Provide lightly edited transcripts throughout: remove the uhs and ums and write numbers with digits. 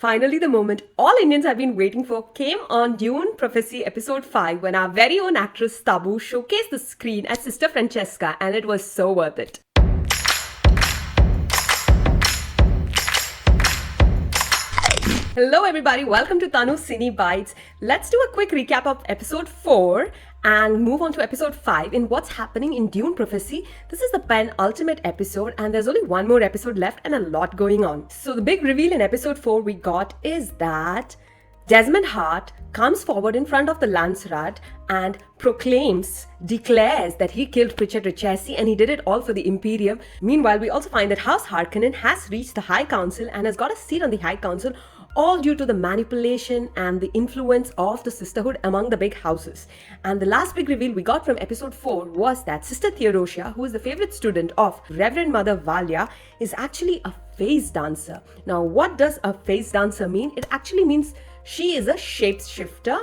Finally, the moment all Indians have been waiting for came on Dune Prophecy Episode 5 when our very own actress Tabu showcased the screen as Sister Francesca, and it was so worth it. Hello everybody, welcome to Tanu Cine Bites. Let's do a quick recap of Episode 4 and move on to Episode 5 in what's happening in Dune Prophecy. This is the penultimate episode and there's only one more episode left and a lot going on. So the big reveal in Episode 4 we got is that Desmond Hart comes forward in front of the Lancerat and declares that he killed Pritchard Richesi and he did it all for the Imperium. Meanwhile, we also find that House Harkonnen has reached the High Council and has got a seat on the High Council, all due to the manipulation and the influence of the Sisterhood among the big houses. And the last big reveal we got from Episode 4 was that Sister Theodosia, who is the favorite student of Reverend Mother Valia, is actually a phase dancer. Now, what does a phase dancer mean? It actually means she is a shapeshifter.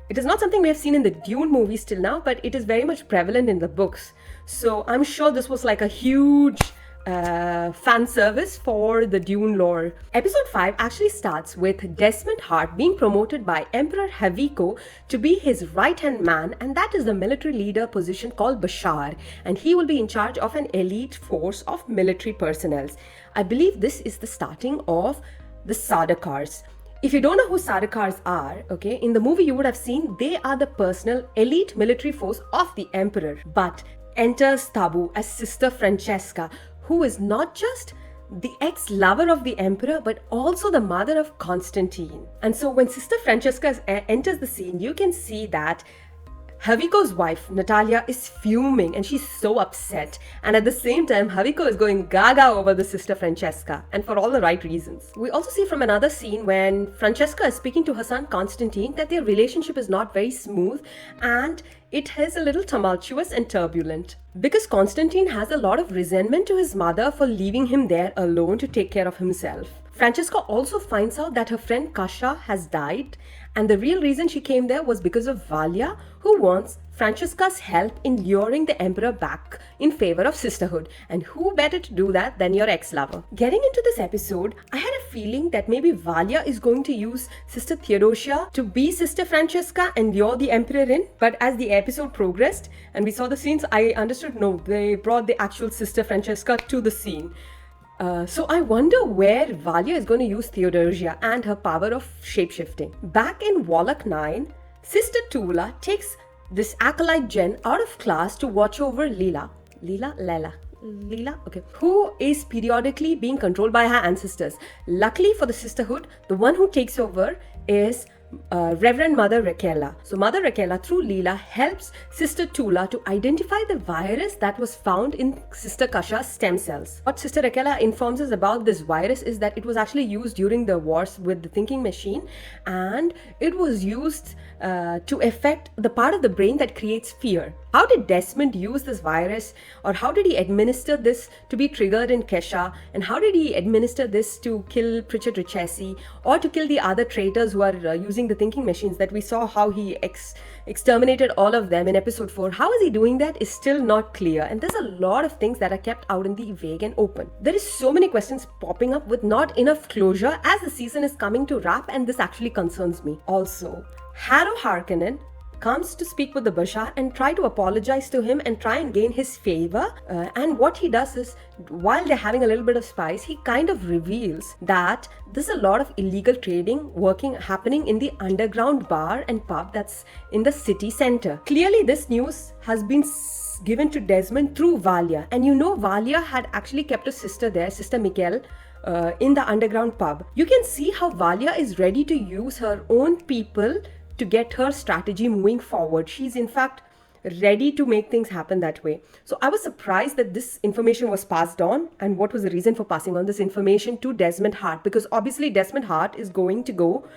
It is not something we have seen in the Dune movies till now, but it is very much prevalent in the books. So I'm sure this was like a huge fan service for the Dune lore. Episode 5 actually starts with Desmond Hart being promoted by Emperor Haviko to be his right-hand man, and that is the military leader position called Bashar, and he will be in charge of an elite force of military personnel. I believe this is the starting of the Sardaukars. If you don't know who Sardaukars are, okay, in the movie you would have seen they are the personal elite military force of the Emperor. But enters Tabu as Sister Francesca, who is not just the ex-lover of the Emperor, but also the mother of Constantine. And so when Sister Francesca enters the scene, you can see that Haviko's wife, Natalia, is fuming and she's so upset. And at the same time, Haviko is going gaga over the Sister Francesca, and for all the right reasons. We also see from another scene when Francesca is speaking to her son Constantine that their relationship is not very smooth and it is a little tumultuous and turbulent. Because Constantine has a lot of resentment to his mother for leaving him there alone to take care of himself. Francesca also finds out that her friend Kasha has died, and the real reason she came there was because of Valia, who wants Francesca's help in luring the Emperor back in favor of Sisterhood. And who better to do that than your ex-lover? Getting into this episode, I had a feeling that maybe Valia is going to use Sister Theodosia to be Sister Francesca and lure the Emperor in. But as the episode progressed and we saw the scenes, I understood no, they brought the actual Sister Francesca to the scene. So I wonder where Valia is going to use Theodosia and her power of shapeshifting. Back in Wallach 9, Sister Tula takes this acolyte Jen out of class to watch over Leela, okay, who is periodically being controlled by her ancestors. Luckily for the Sisterhood, the one who takes over is Reverend Mother Raquela. So Mother Raquela, through Leela, helps Sister Tula to identify the virus that was found in Sister Kasha's stem cells. What Sister Raquela informs us about this virus is that it was actually used during the wars with the thinking machine, and it was used to affect the part of the brain that creates fear. How did Desmond use this virus, or how did he administer this to be triggered in Kesha, and how did he administer this to kill Pritchard Richesi or to kill the other traitors who are using the thinking machines that we saw how he exterminated all of them in episode 4? How is he doing that is still not clear, and there's a lot of things that are kept out in the vague and open. There is so many questions popping up with not enough closure as the season is coming to wrap, and this actually concerns me. Also, Harrow Harkonnen comes to speak with the Bashar and try to apologize to him and try and gain his favor. And what he does is, while they're having a little bit of spice, he kind of reveals that there's a lot of illegal trading happening in the underground bar and pub that's in the city center. Clearly, this news has been given to Desmond through Valia. And you know, Valia had actually kept a sister there, Sister Mikkel, in the underground pub. You can see how Valia is ready to use her own people to get her strategy moving forward. She's in fact ready to make things happen that way. So I was surprised that this information was passed on, and what was the reason for passing on this information to Desmond Hart, because obviously Desmond Hart is going to go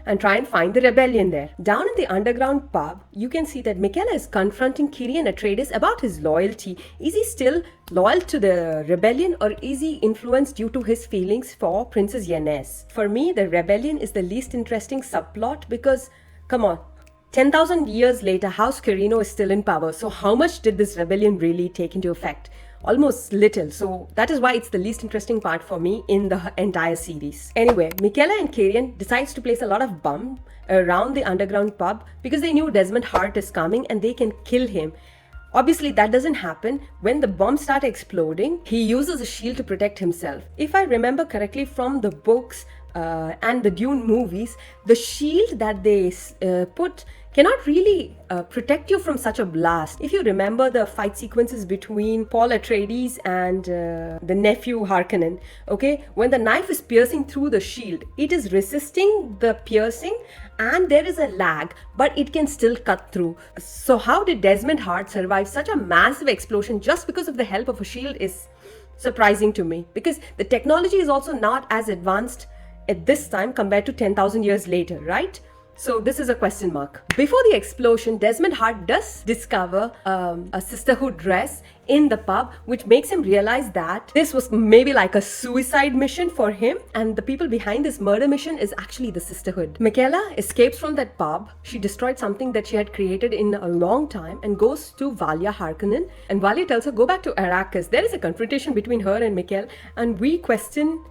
and try and find the rebellion there. Down in the underground pub, you can see that Michaela is confronting Kyrian Atreides about his loyalty. Is he still loyal to the rebellion, or is he influenced due to his feelings for Princess Yennefer? For me, the rebellion is the least interesting subplot because, come on, 10,000 years later, House Carino is still in power. So how much did this rebellion really take into effect? almost little. So that is why it's the least interesting part for me in the entire series. Anyway, Michaela and Kieran decides to place a lot of bomb around the underground pub because they knew Desmond Hart is coming and they can kill him. Obviously, that doesn't happen. When the bombs start exploding, he uses a shield to protect himself. If I remember correctly from the books and the Dune movies, the shield that they put cannot really protect you from such a blast. If you remember the fight sequences between Paul Atreides and the nephew Harkonnen, okay, when the knife is piercing through the shield, it is resisting the piercing and there is a lag, but it can still cut through. So how did Desmond Hart survive such a massive explosion just because of the help of a shield is surprising to me, because the technology is also not as advanced at this time compared to 10,000 years later, right? So this is a question mark. Before the explosion, Desmond Hart does discover a Sisterhood dress in the pub, which makes him realize that this was maybe like a suicide mission for him, and the people behind this murder mission is actually the Sisterhood. Michaela escapes from that pub. She destroyed something that she had created in a long time and goes to Valia Harkonnen, and Valia tells her go back to Arrakis. There is a confrontation between her and Michaela, and we question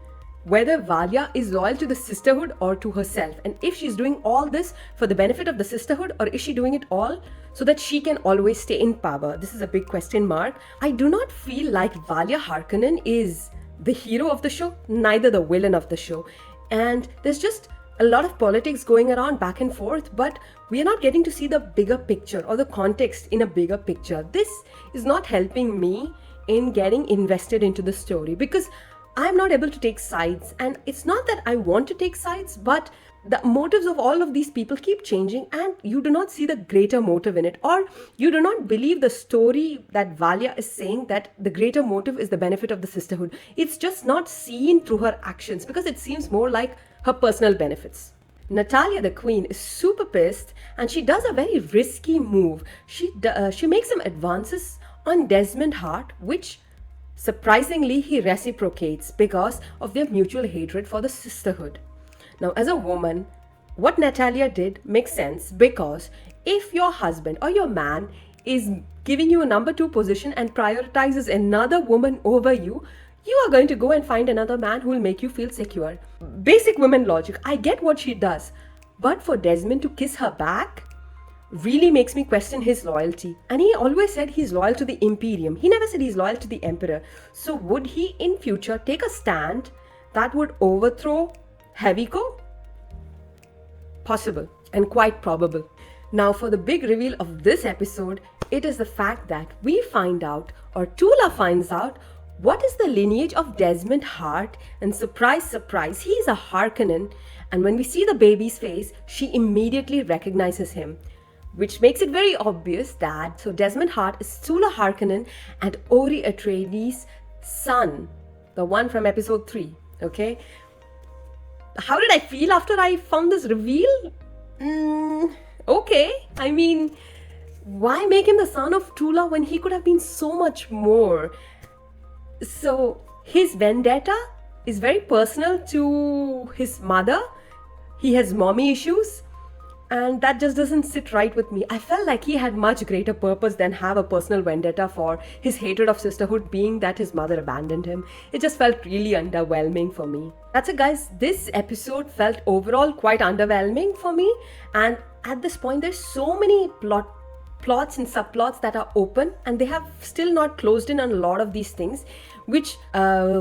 whether Valia is loyal to the Sisterhood or to herself, and if she's doing all this for the benefit of the Sisterhood, or is she doing it all so that she can always stay in power? This is a big question mark. I do not feel like Valia Harkonnen is the hero of the show, neither the villain of the show, and there's just a lot of politics going around back and forth, but we are not getting to see the bigger picture or the context in a bigger picture. This is not helping me in getting invested into the story because I'm not able to take sides, and it's not that I want to take sides, but the motives of all of these people keep changing and you do not see the greater motive in it, or you do not believe the story that Valia is saying that the greater motive is the benefit of the Sisterhood. It's just not seen through her actions because it seems more like her personal benefits. Natalia, the queen, is super pissed and she does a very risky move. She makes some advances on Desmond Hart, which surprisingly, he reciprocates because of their mutual hatred for the Sisterhood. Now, as a woman, what Natalia did makes sense because if your husband or your man is giving you a number 2 position and prioritizes another woman over you, you are going to go and find another man who will make you feel secure. Basic women logic. I get what she does, but for Desmond to kiss her back really makes me question his loyalty. And he always said he's loyal to the Imperium. He never said he's loyal to the Emperor. So would he in future take a stand that would overthrow Heaviko? Possible and quite probable. Now for the big reveal of this episode, it is the fact that we find out, or Tula finds out, what is the lineage of Desmond Hart, and surprise, surprise, he is a Harkonnen, and when we see the baby's face, she immediately recognizes him, which makes it very obvious that Desmond Hart is Tula Harkonnen and Ori Atreides' son, the one from episode 3, okay? How did I feel after I found this reveal? Okay, I mean, why make him the son of Tula when he could have been so much more? So his vendetta is very personal to his mother. He has mommy issues, and that just doesn't sit right with me. I felt like he had much greater purpose than have a personal vendetta for his hatred of Sisterhood, being that his mother abandoned him. It just felt really underwhelming for me. That's it, guys. This episode felt overall quite underwhelming for me, and at this point there's so many plots and subplots that are open, and they have still not closed in on a lot of these things, which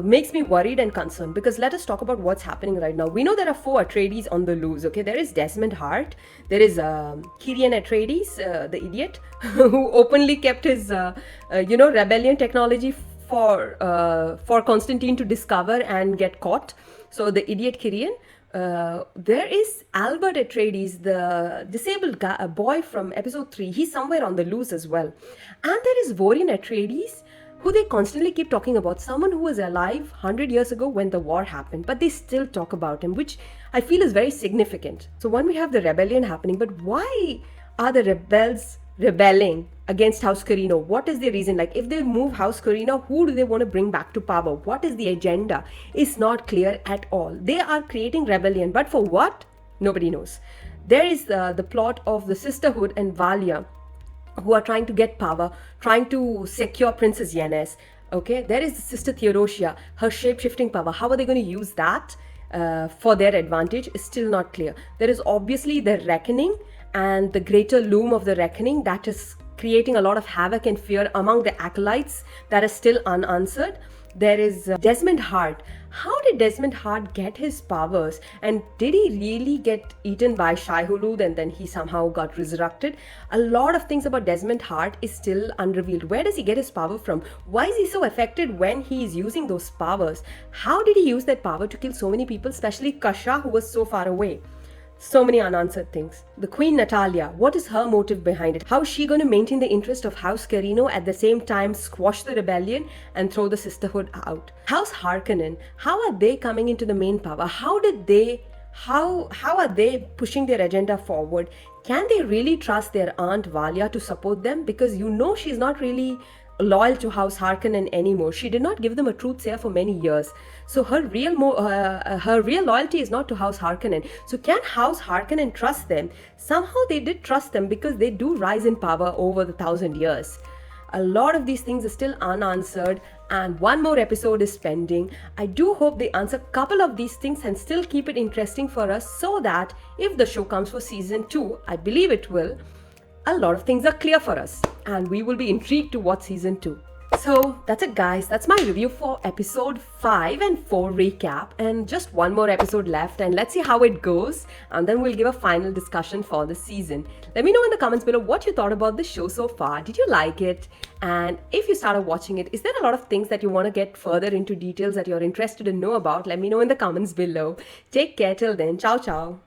makes me worried and concerned, because let us talk about what's happening right now. We know there are 4 Atreides on the loose, okay? There is Desmond Hart, there is Kirian Atreides, the idiot, who openly kept his, rebellion technology for Constantine to discover and get caught. So the idiot Kirian. There is Albert Atreides, the disabled boy from episode 3. He's somewhere on the loose as well. And there is Vorian Atreides, who they constantly keep talking about. Someone who was alive 100 years ago when the war happened, but they still talk about him, which I feel is very significant. So when we have the rebellion happening, but why are the rebels rebelling against House Carino? What is the reason? Like, if they move House Carino, who do they want to bring back to power? What is the agenda? It's not clear at all. They are creating rebellion, but for what? Nobody knows. There is the plot of the Sisterhood and Valia, who are trying to get power, trying to secure Princess Yenne's. Okay, there is Sister Theodosia, her shape-shifting power. How are they going to use that for their advantage is still not clear. There is obviously the reckoning and the greater loom of the reckoning that is creating a lot of havoc and fear among the acolytes that is still unanswered. There is Desmond Hart. How did Desmond Hart get his powers? And did he really get eaten by Shai Hulud and then he somehow got resurrected? A lot of things about Desmond Hart is still unrevealed. Where does he get his power from? Why is he so affected when he is using those powers? How did he use that power to kill so many people, especially Kasha, who was so far away? So many unanswered things. The Queen Natalia, what is her motive behind it? How is she going to maintain the interest of House Carino at the same time squash the rebellion and throw the Sisterhood out? House Harkonnen, how are they coming into the main power? How are they pushing their agenda forward? Can they really trust their Aunt Valia to support them? Because she's not really loyal to House Harkonnen anymore. She did not give them a truth seer for many years. So her real loyalty is not to House Harkonnen. So can House Harkonnen trust them? Somehow they did trust them because they do rise in power over the 1,000 years. A lot of these things are still unanswered and one more episode is pending. I do hope they answer a couple of these things and still keep it interesting for us so that if the show comes for season 2, I believe it will, a lot of things are clear for us and we will be intrigued to watch season 2. So that's it, guys. That's my review for episode 5 and 4 recap, and just one more episode left, and let's see how it goes, and then we'll give a final discussion for the season. Let me know in the comments below what you thought about the show so far. Did you like it? And if you started watching it, is there a lot of things that you want to get further into details that you're interested to know about? Let me know in the comments below. Take care till then. Ciao, ciao.